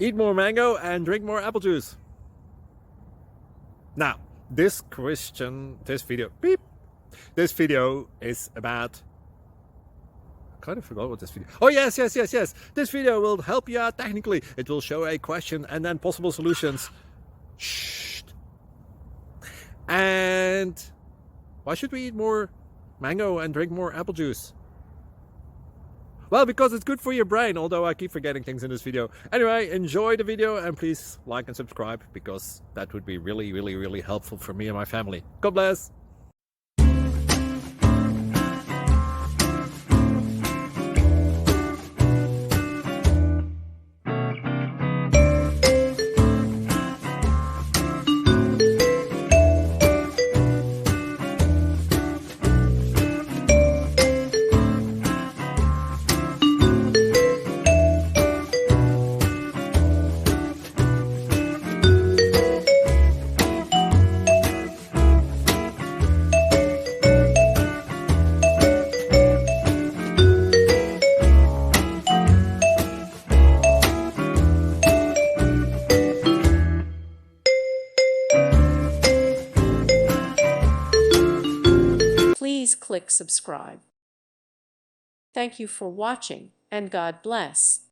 Eat more mango and drink more apple juice. Now, this video is about, I kind of forgot what this video. Oh, yes. This video will help you out technically. It will show a question and then possible solutions. Shh. And why should we eat more mango and drink more apple juice? Well, because it's good for your brain, although I keep forgetting things in this video. Anyway, enjoy the video and please like and subscribe, because that would be really helpful for me and my family. God bless! Please click subscribe. Thank you for watching, and God bless.